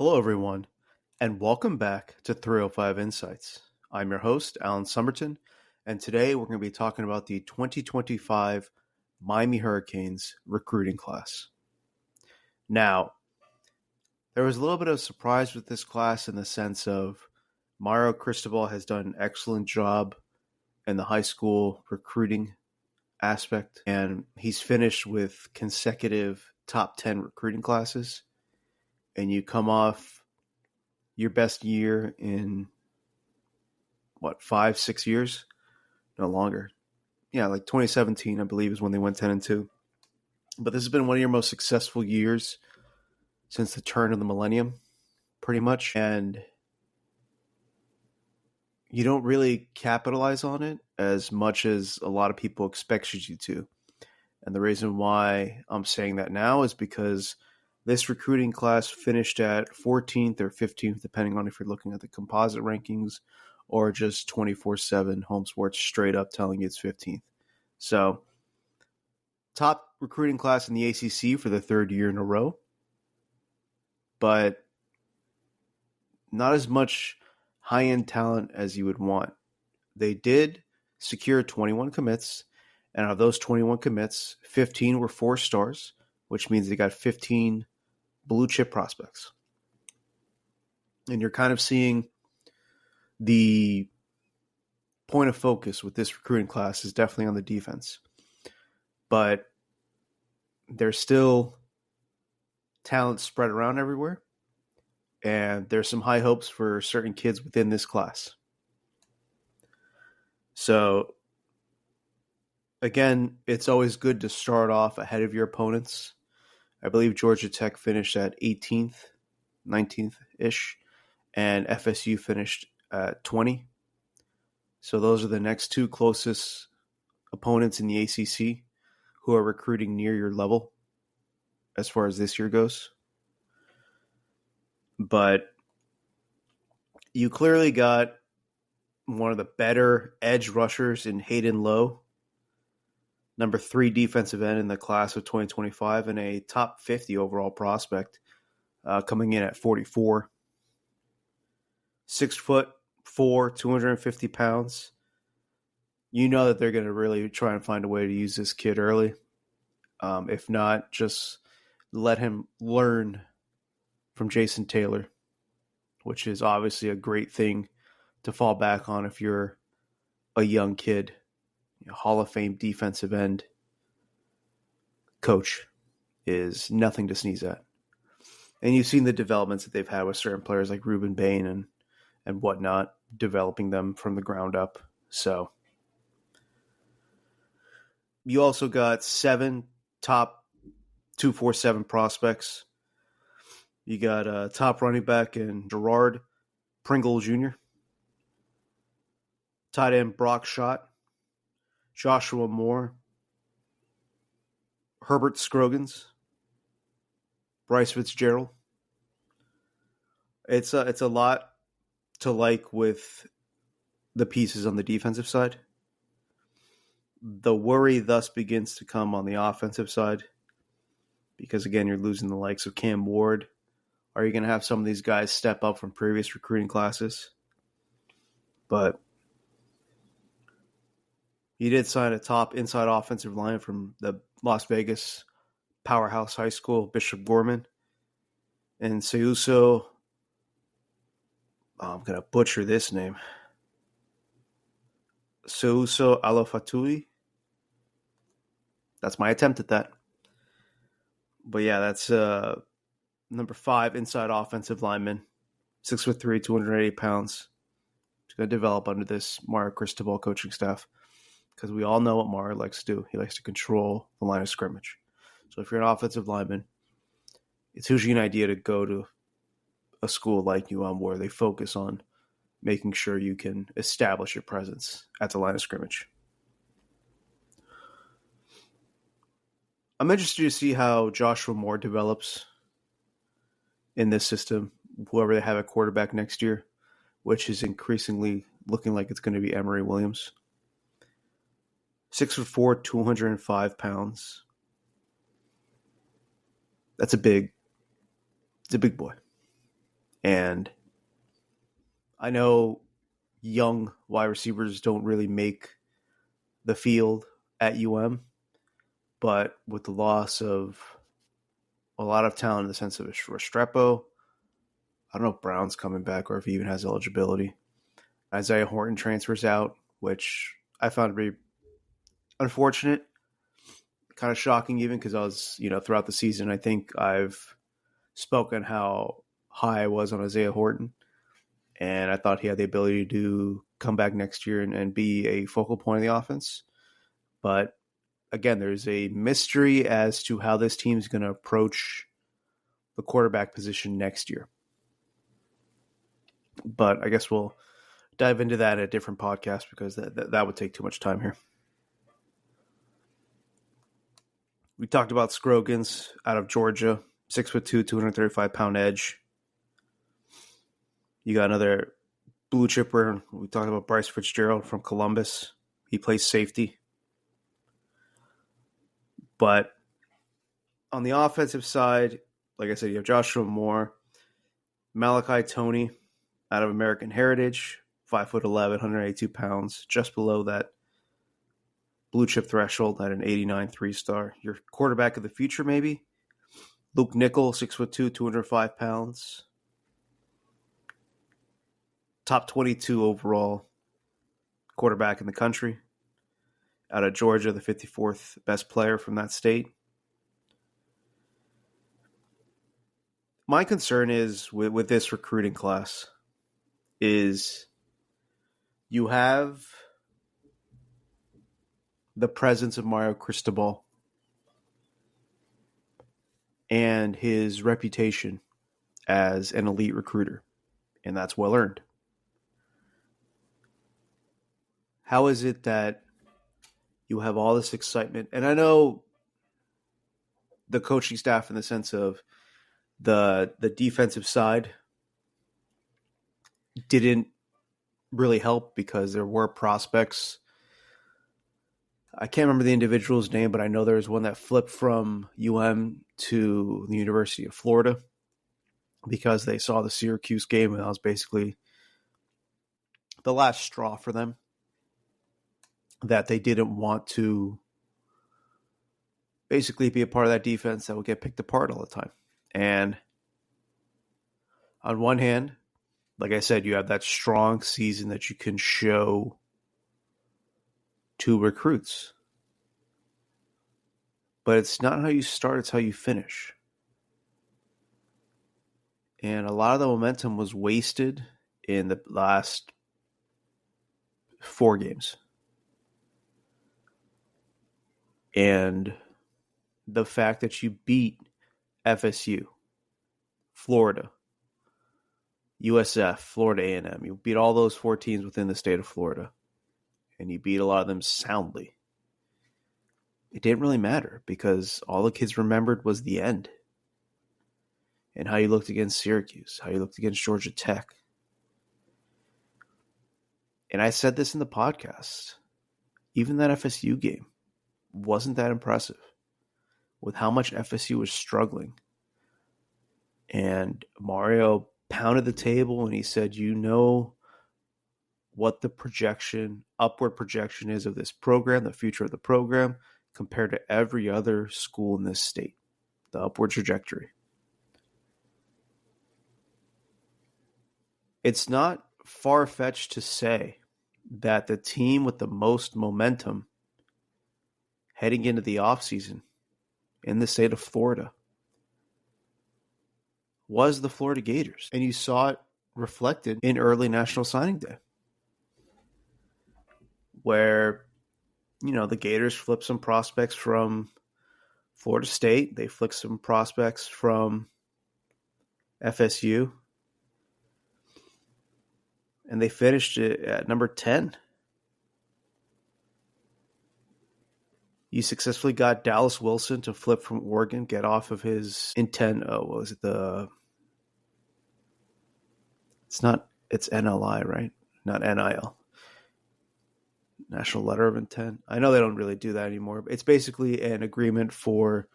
Hello, everyone, and welcome back to 305 Insights. I'm your host, Alan Summerton, and today we're going to be talking about the 2025 Miami Hurricanes recruiting class. Now, there was a little bit of surprise with this class in the sense of Mario Cristobal has done an excellent job in the high school recruiting aspect, and he's finished with consecutive top 10 recruiting classes. And you come off your best year in 5-6 years? No longer. Yeah, like 2017, I believe, is when they went 10-2. But this has been one of your most successful years since the turn of the millennium, pretty much. And you don't really capitalize on it as much as a lot of people expect you to. And the reason why I'm saying that now is because this recruiting class finished at 14th or 15th, depending on if you're looking at the composite rankings or just 24/7 home sports straight up telling you it's 15th. So, top recruiting class in the ACC for the third year in a row, but not as much high-end talent as you would want. They did secure 21 commits, and out of those 21 commits, 15 were 4 stars, which means they got 15 blue chip prospects. And you're kind of seeing the point of focus with this recruiting class is definitely on the defense. But there's still talent spread around everywhere. And there's some high hopes for certain kids within this class. So, again, it's always good to start off ahead of your opponents. I believe Georgia Tech finished at 18th, 19th-ish, and FSU finished at 20. So those are the next two closest opponents in the ACC who are recruiting near your level as far as this year goes. But you clearly got one of the better edge rushers in Hayden Lowe, number 3 defensive end in the class of 2025, and a top 50 overall prospect coming in at 44. 6'4", 250 pounds. You know that they're going to really try and find a way to use this kid early. If not, just let him learn from Jason Taylor, which is obviously a great thing to fall back on if you're a young kid. Hall of Fame defensive end coach is nothing to sneeze at. And you've seen the developments that they've had with certain players like Ruben Bain and whatnot, developing them from the ground up. So you also got 7 top 247 prospects. You got a top running back in Gerard Pringle Jr., tight end Brock Schott, Joshua Moore, Herbert Scroggins, Bryce Fitzgerald. It's a lot to like with the pieces on the defensive side. The worry thus begins to come on the offensive side because, again, you're losing the likes of Cam Ward. Are you going to have some of these guys step up from previous recruiting classes? But he did sign a top inside offensive line from the Las Vegas powerhouse high school, Bishop Gorman. And Seuso, I'm going to butcher this name. Seuso Alofatui. That's my attempt at that. But yeah, that's number 5 inside offensive lineman, 6'3", 280 pounds. He's going to develop under this Mario Cristobal coaching staff because we all know what Mario likes to do. He likes to control the line of scrimmage. So if you're an offensive lineman, it's usually an idea to go to a school like UM where they focus on making sure you can establish your presence at the line of scrimmage. I'm interested to see how Joshua Moore develops in this system, whoever they have at quarterback next year, which is increasingly looking like it's going to be Emory Williams. 6'4", 205 pounds. It's a big boy. And I know young wide receivers don't really make the field at UM, but with the loss of a lot of talent in the sense of Restrepo, I don't know if Brown's coming back or if he even has eligibility. Isaiah Horton transfers out, which I found to be unfortunate, kind of shocking even because I was, throughout the season, I think I've spoken how high I was on Isaiah Horton. And I thought he had the ability to come back next year and be a focal point of the offense. But again, there's a mystery as to how this team is going to approach the quarterback position next year. But I guess we'll dive into that in a different podcast because that would take too much time here. We talked about Scroggins out of Georgia, 6'2", 235-pound edge. You got another blue chipper. We talked about Bryce Fitzgerald from Columbus. He plays safety. But on the offensive side, like I said, you have Joshua Moore, Malachi Toney out of American Heritage, 5'11", 182 pounds, just below that blue chip threshold at an 89 3-star. Your quarterback of the future, maybe? Luke Nickel, 6'2", 205 pounds. Top 22 overall quarterback in the country. Out of Georgia, the 54th best player from that state. My concern is with this recruiting class is you have the presence of Mario Cristobal and his reputation as an elite recruiter, and that's well earned. How is it that you have all this excitement? And I know the coaching staff in the sense of the defensive side didn't really help because there were prospects. I can't remember the individual's name, but I know there was one that flipped from UM to the University of Florida because they saw the Syracuse game, and that was basically the last straw for them, that they didn't want to basically be a part of that defense that would get picked apart all the time. And on one hand, like I said, you have that strong season that you can show to recruits. But it's not how you start, it's how you finish. And a lot of the momentum was wasted in the last 4 games. And the fact that you beat FSU, Florida, USF, Florida A&M, you beat all those 4 teams within the state of Florida, and you beat a lot of them soundly. It didn't really matter because all the kids remembered was the end and how you looked against Syracuse, how you looked against Georgia Tech. And I said this in the podcast, even that FSU game wasn't that impressive with how much FSU was struggling. And Mario pounded the table and he said, you know what the projection, upward projection is of this program, the future of the program, compared to every other school in this state, the upward trajectory. It's not far-fetched to say that the team with the most momentum heading into the offseason in the state of Florida was the Florida Gators. And you saw it reflected in early National Signing Day, where, the Gators flipped some prospects from Florida State. They flipped some prospects from FSU. And they finished it at number 10. You successfully got Dallas Wilson to flip from Oregon, get off of his intent. Oh, what was it? It's NLI, right? Not NIL. National Letter of Intent. I know they don't really do that anymore, but it's basically an agreement for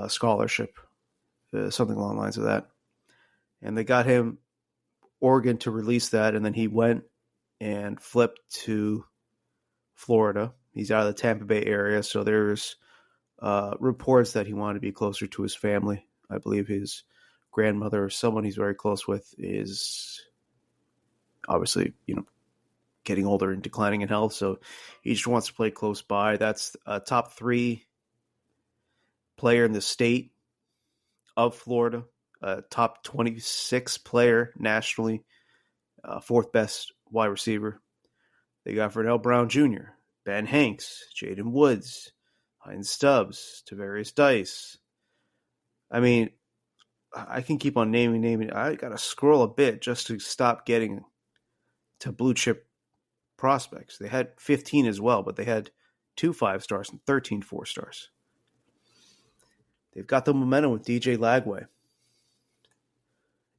scholarship, something along the lines of that. And they got him Oregon to release that, and then he went and flipped to Florida. He's out of the Tampa Bay area, so there's reports that he wanted to be closer to his family. I believe his grandmother or someone he's very close with is obviously, getting older and declining in health, so he just wants to play close by. That's a top 3 player in the state of Florida, top 26 player nationally, 4th best wide receiver. They got Vernell Brown Jr., Ben Hanks, Jaden Woods, Heinz Stubbs, Tavarius Dice. I mean, I can keep on naming. I got to scroll a bit just to stop getting to blue chip prospects. They had 15 as well, but they had 2 5-stars and 13 4-stars. They've got the momentum with DJ Lagway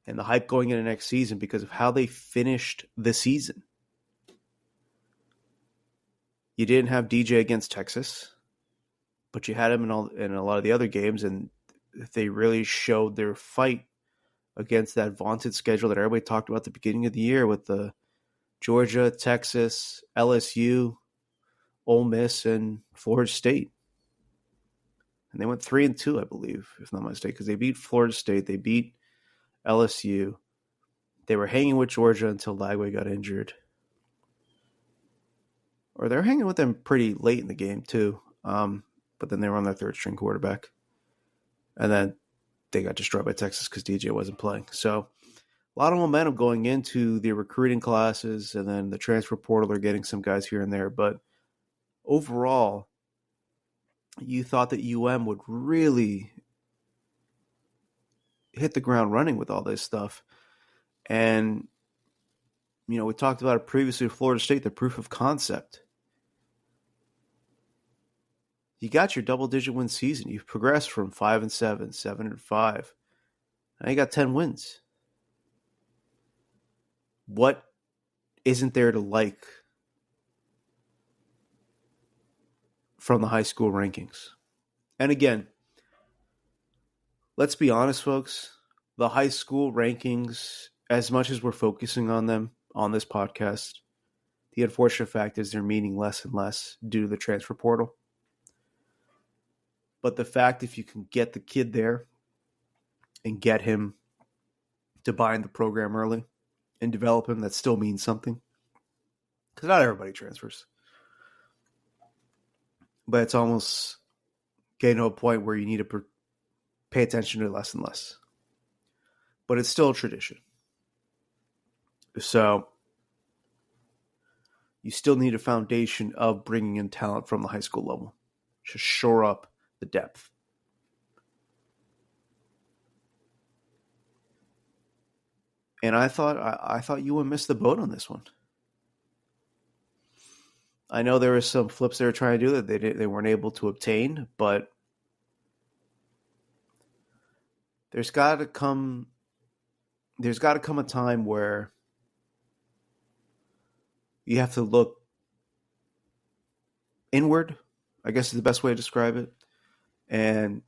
and the hype going into next season because of how they finished the season. You didn't have DJ against Texas, but you had him in a lot of the other games, and they really showed their fight against that vaunted schedule that everybody talked about at the beginning of the year with the Georgia, Texas, LSU, Ole Miss, and Florida State. And they went 3-2, I believe, if not my mistake, because they beat Florida State, they beat LSU. They were hanging with Georgia until Lagway got injured. Or they're hanging with them pretty late in the game, too. But then they were on their 3rd-string quarterback. And then they got destroyed by Texas because DJ wasn't playing. So a lot of momentum going into the recruiting classes, and then the transfer portal, they're getting some guys here and there. But overall, you thought that UM would really hit the ground running with all this stuff. And, we talked about it previously with Florida State, the proof of concept. You got your double-digit win season. You've progressed from 5-7, 7-5. Now you got 10 wins. What isn't there to like from the high school rankings? And again, let's be honest, folks. The high school rankings, as much as we're focusing on them on this podcast, the unfortunate fact is they're meaning less and less due to the transfer portal. But the fact, if you can get the kid there and get him to buy in the program early and develop him, that still means something. Because not everybody transfers. But it's almost getting to a point where you need to pay attention to it less and less. But it's still a tradition. So you still need a foundation of bringing in talent from the high school level to shore up the depth. And I thought UM missed the boat on this one. I know there were some flips they were trying to do that they weren't able to obtain, but there's got to come a time where you have to look inward, I guess is the best way to describe it. And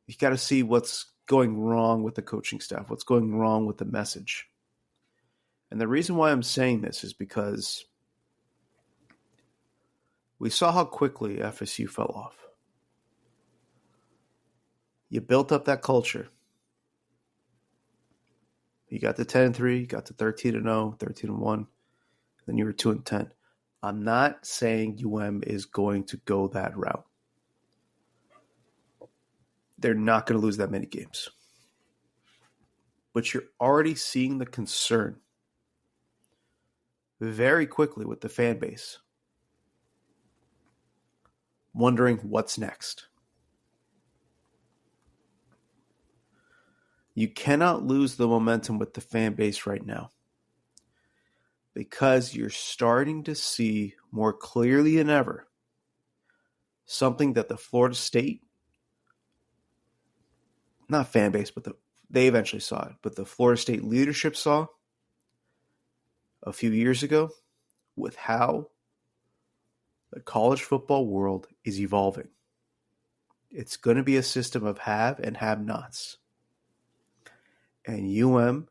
you got to see what's going wrong with the coaching staff, what's going wrong with the message. And the reason why I'm saying this is because we saw how quickly FSU fell off. You built up that culture. You got to 10-3, you got to 13-0, 13-1, then you were 2-10. I'm not saying UM is going to go that route. They're not going to lose that many games. But you're already seeing the concern very quickly with the fan base, wondering what's next. You cannot lose the momentum with the fan base right now because you're starting to see more clearly than ever something that the Florida State, not fan base, but they eventually saw it, but the Florida State leadership saw a few years ago with how the college football world is evolving. It's going to be a system of have and have-nots. And UM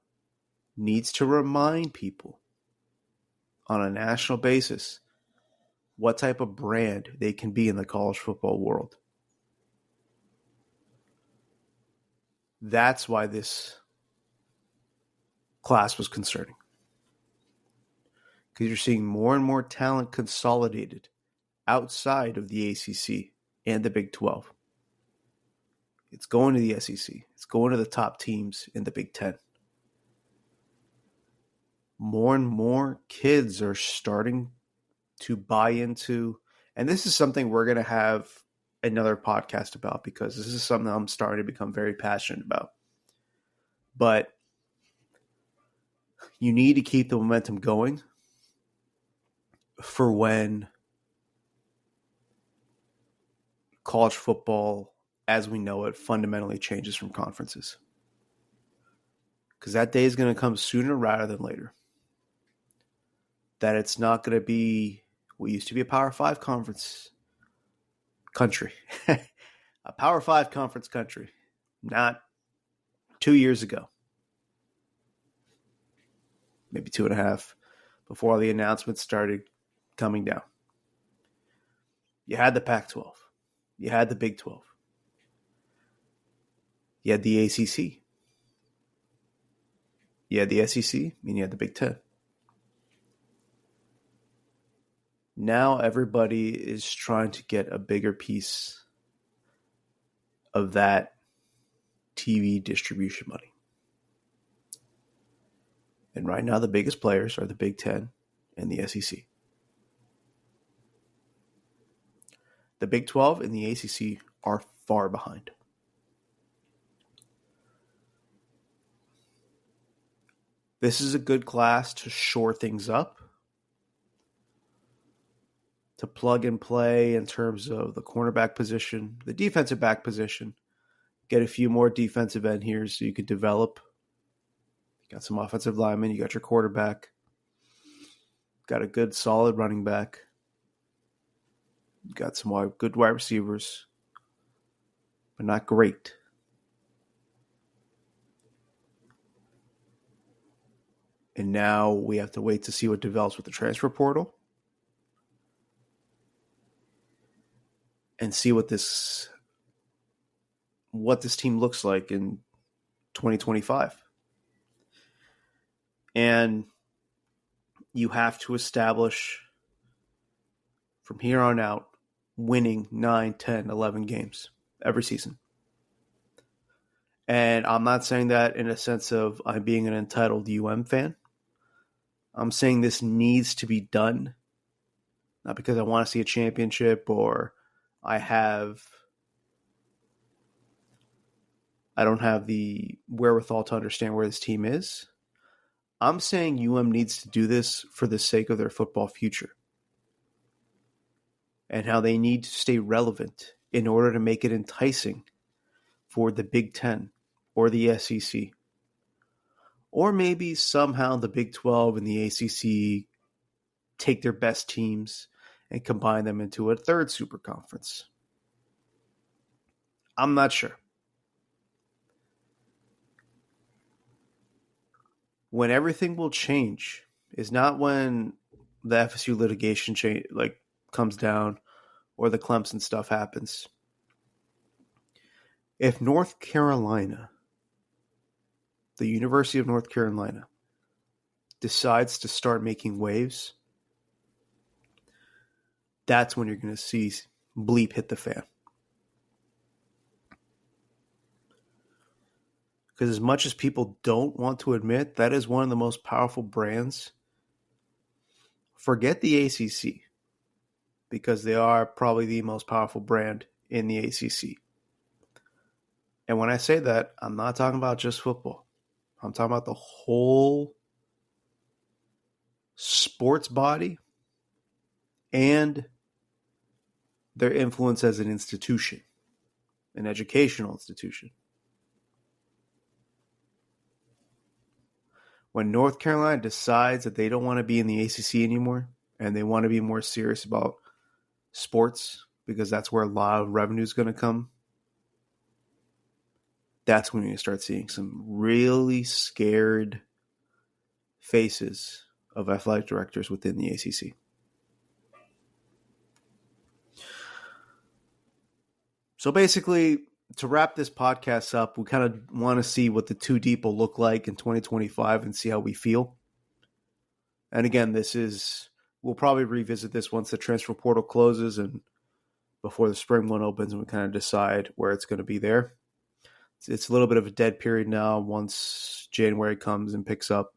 needs to remind people on a national basis what type of brand they can be in the college football world. That's why this class was concerning. Because you're seeing more and more talent consolidated outside of the ACC and the Big 12. It's going to the SEC. It's going to the top teams in the Big 10. More and more kids are starting to buy into, and this is something we're going to have another podcast about, because this is something I'm starting to become very passionate about. But you need to keep the momentum going for when college football, as we know it, fundamentally changes from conferences. Because that day is going to come sooner rather than later. That it's not going to be, we used to be a Power 5 conference country. A Power 5 conference country. Not 2 years ago. Maybe 2.5, before all the announcements started coming down. You had the Pac-12. You had the Big 12. You had the ACC. You had the SEC, and you had the Big 10. Now everybody is trying to get a bigger piece of that TV distribution money. And right now the biggest players are the Big 10 and the SEC. The Big 12 and the ACC are far behind. This is a good class to shore things up, to plug and play in terms of the cornerback position, the defensive back position, get a few more defensive end here so you could develop. You got some offensive linemen, you got your quarterback, got a good solid running back, you got some good wide receivers, but not great. And now we have to wait to see what develops with the transfer portal and see what this team looks like in 2025. And you have to establish from here on out winning 9, 10, 11 games every season. And I'm not saying that in a sense of I'm being an entitled fan. I'm saying this needs to be done, not because I want to see a championship or I don't have the wherewithal to understand where this team is. I'm saying needs to do this for the sake of their football future and how they need to stay relevant in order to make it enticing for the Big 10 or the SEC. Or maybe somehow the Big 12 and the ACC take their best teams and combine them into a third super conference. I'm not sure. When everything will change is not when the FSU litigation comes down or the Clemson stuff happens. If North Carolina, the University of North Carolina, decides to start making waves, that's when you're going to see bleep hit the fan. Because as much as people don't want to admit, that is one of the most powerful brands. Forget the ACC, because they are probably the most powerful brand in the ACC. And when I say that, I'm not talking about just football. I'm talking about the whole sports body and their influence as an institution, an educational institution. When North Carolina decides that they don't want to be in the ACC anymore and they want to be more serious about sports because that's where a lot of revenue is going to come, that's when you start seeing some really scared faces of athletic directors within the ACC. So basically, to wrap this podcast up, we kind of want to see what the two deep will look like in 2025 and see how we feel. And again, we'll probably revisit this once the transfer portal closes and before the spring one opens, and we kind of decide where it's going to be there. It's a little bit of a dead period now. Once January comes and picks up,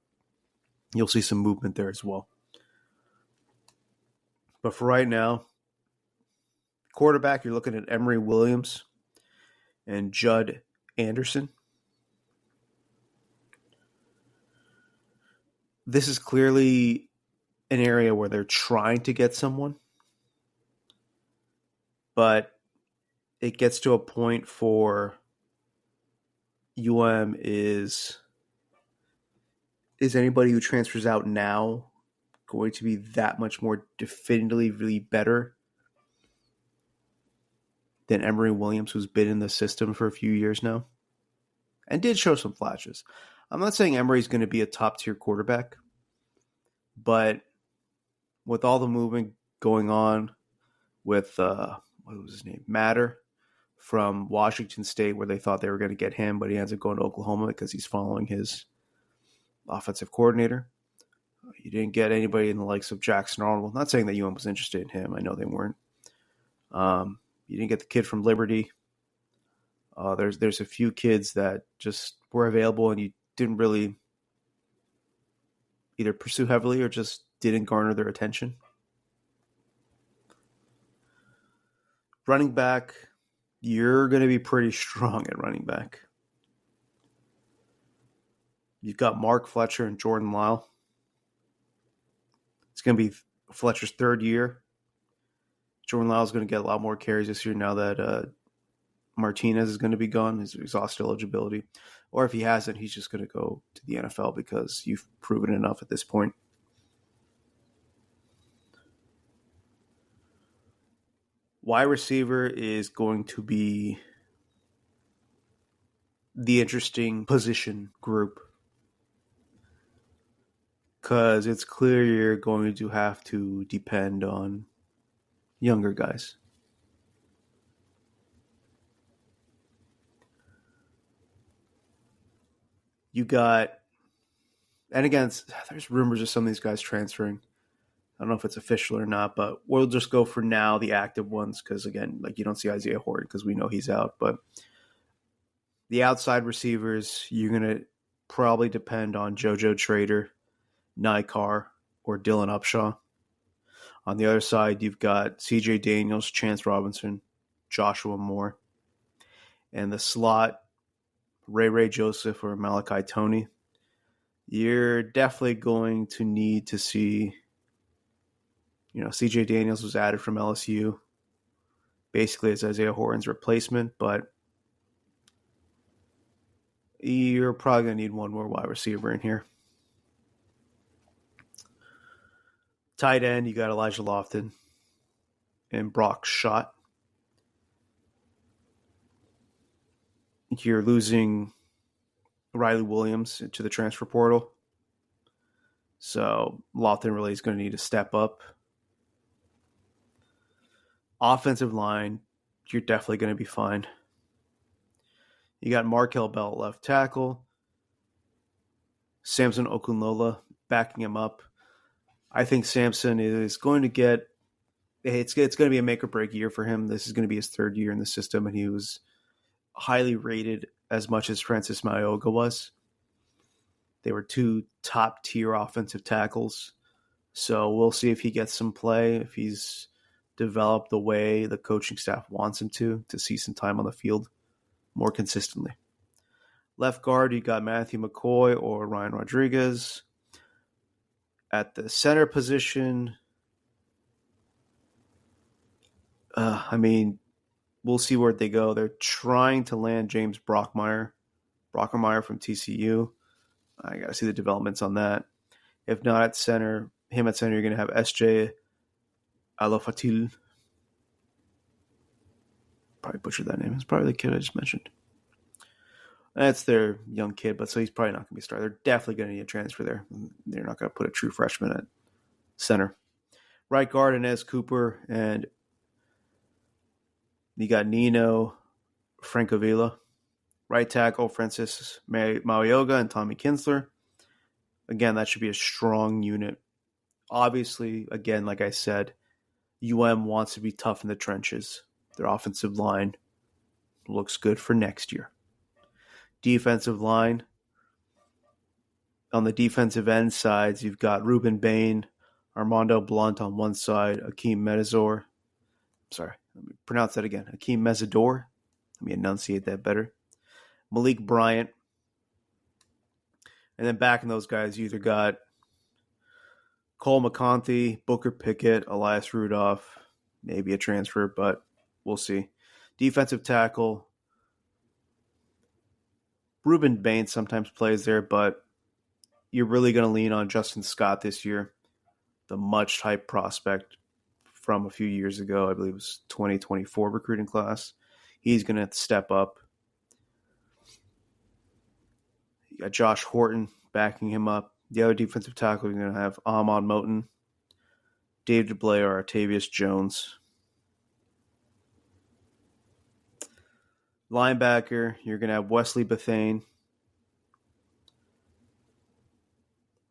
you'll see some movement there as well. But for right now, quarterback, you're looking at Emory Williams and Judd Anderson. This is clearly an area where they're trying to get someone, but it gets to a point for UM is anybody who transfers out now going to be that much more definitively better than Emory Williams, who's been in the system for a few years now and did show some flashes? I'm not saying Emory's going to be a top-tier quarterback, but with all the movement going on with, what was his name, Matter from Washington State, where they thought they were going to get him, but he ends up going to Oklahoma because he's following his offensive coordinator. You didn't get anybody in the likes of Jackson Arnold. Not saying that UM was interested in him. I know they weren't. You didn't get the kid from Liberty. There's a few kids that just were available and you didn't really either pursue heavily or just didn't garner their attention. Running back, you're going to be pretty strong at running back. You've got Mark Fletcher and Jordan Lyle. It's going to be Fletcher's third year. Jordan Lyle is going to get a lot more carries this year now that Martinez is going to be gone, his exhausted eligibility. Or if he hasn't, he's just going to go to the NFL because you've proven enough at this point. Wide receiver is going to be the interesting position group because it's clear you're going to have to depend on younger guys. You got, and again, there's rumors of some of these guys transferring. I don't know if it's official or not, but we'll just go for now the active ones because, again, like you don't see Isaiah Horton because we know he's out. But the outside receivers, you're going to probably depend on JoJo Trader, Nikar, or Dylan Upshaw. On the other side, you've got CJ Daniels, Chance Robinson, Joshua Moore. And the slot, Ray Joseph or Malachi Toney. You're definitely going to need to see, CJ Daniels was added from LSU basically as Isaiah Horton's replacement, but you're probably going to need one more wide receiver in here. Tight end, you got Elijah Lofton and Brock Schott. You're losing Riley Williams to the transfer portal. So Lofton really is going to need to step up. Offensive line, you're definitely going to be fine. You got Markel Bell at left tackle. Samson Okunlola backing him up. I think Samson is going to get it's going to be a make or break year for him. This is going to be his third year in the system, and he was highly rated as much as Francis Maioga was. They were two top tier offensive tackles. So we'll see if he gets some play, if he's developed the way the coaching staff wants him to see some time on the field more consistently. Left guard, you got Matthew McCoy or Ryan Rodriguez. At the center position, we'll see where they go. They're trying to land James Brockmeyer from TCU. I got to see the developments on that. If not at center, you're going to have SJ Alofatil. Probably butchered that name. It's probably the kid I just mentioned. That's their young kid, but so he's probably not going to be a star. They're definitely going to need a transfer there. They're not going to put a true freshman at center. Right guard, Inez Cooper, and you got Nino Francavilla. Right tackle, Francis Maioga and Tommy Kinsler. Again, that should be a strong unit. Obviously, again, like I said, UM wants to be tough in the trenches. Their offensive line looks good for next year. Defensive line. On the defensive end sides, you've got Ruben Bain, Armando Blunt on one side, Akeem Metzidor. Sorry, let me pronounce that again. Akeem Metzidor. Let me enunciate that better. Malik Bryant. And then back in those guys, you either got Cole McConaughey, Booker Pickett, Elias Rudolph, maybe a transfer, but we'll see. Defensive tackle. Ruben Bain sometimes plays there, but you're really going to lean on Justin Scott this year, the much hyped prospect from a few years ago. I believe it was 2024 recruiting class. He's going to step up. You got Josh Horton backing him up. The other defensive tackle, you're going to have Ahmad Moten, David Blair, Artavius Jones. Linebacker, you're going to have Wesley Bethane,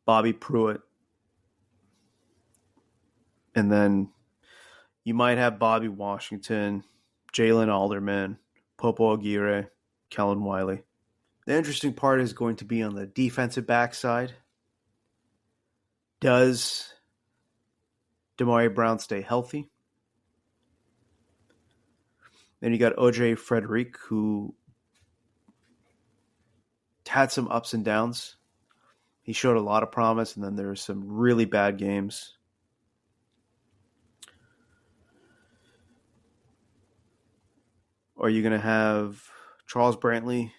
Bobby Pruitt, and then you might have Bobby Washington, Jalen Alderman, Popo Aguirre, Kellen Wiley. The interesting part is going to be on the defensive backside. Does Damari Brown stay healthy? Then you got OJ Frederick, who had some ups and downs. He showed a lot of promise, and then there were some really bad games. Are you going to have Charles Brantley,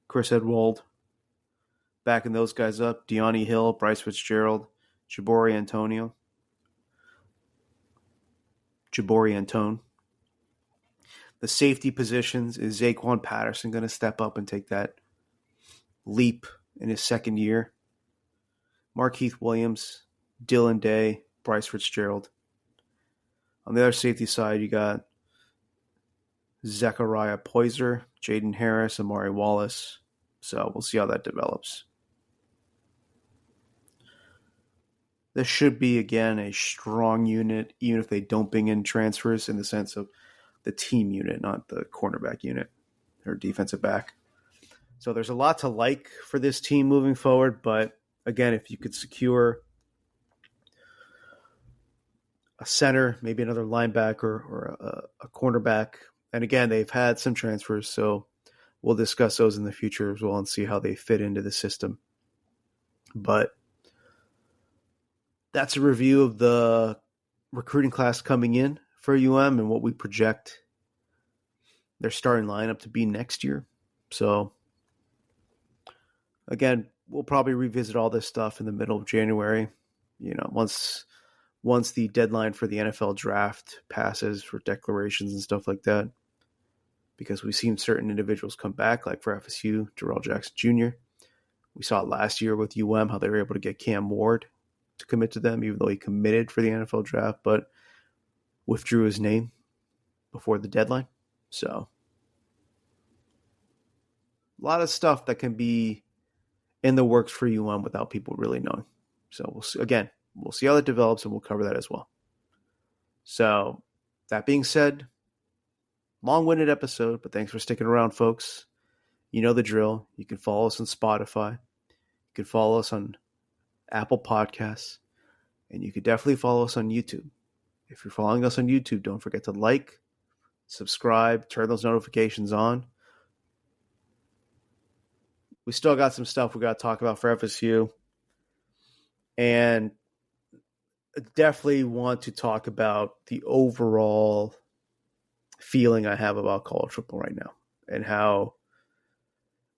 Chris Edwald, backing those guys up? Deani Hill, Bryce Fitzgerald, Jabari Antone. The safety positions, is Zaquan Patterson going to step up and take that leap in his second year? Markeith Williams, Dylan Day, Bryce Fitzgerald. On the other safety side, you got Zechariah Poyser, Jaden Harris, Amari Wallace. So we'll see how that develops. This should be, again, a strong unit, even if they don't bring in transfers, in the sense of the team unit, not the cornerback unit or defensive back. So there's a lot to like for this team moving forward, but again, if you could secure a center, maybe another linebacker or a cornerback, and again, they've had some transfers, so we'll discuss those in the future as well and see how they fit into the system. But that's a review of the recruiting class coming in for UM and what we project their starting lineup to be next year. So, again, we'll probably revisit all this stuff in the middle of January. You know, once the deadline for the NFL draft passes for declarations and stuff like that, because we've seen certain individuals come back, like for FSU, Darrell Jackson Jr. We saw it last year with UM, how they were able to get Cam Ward to commit to them, even though he committed for the NFL draft, but withdrew his name before the deadline. So a lot of stuff that can be in the works for UM without people really knowing. So we'll see how that develops, and we'll cover that as well. So that being said, long-winded episode, but thanks for sticking around, folks. You know the drill. You can follow us on Spotify. You can follow us on Apple Podcasts, and you could definitely follow us on YouTube. If you're following us on YouTube, don't forget to like, subscribe, turn those notifications on. We still got some stuff we got to talk about for FSU, and I definitely want to talk about the overall feeling I have about college football right now and how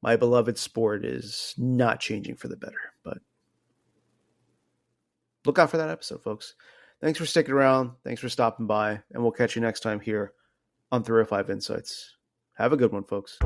my beloved sport is not changing for the better. But look out for that episode, folks. Thanks for sticking around. Thanks for stopping by, and we'll catch you next time here on 305 Insights. Have a good one, folks.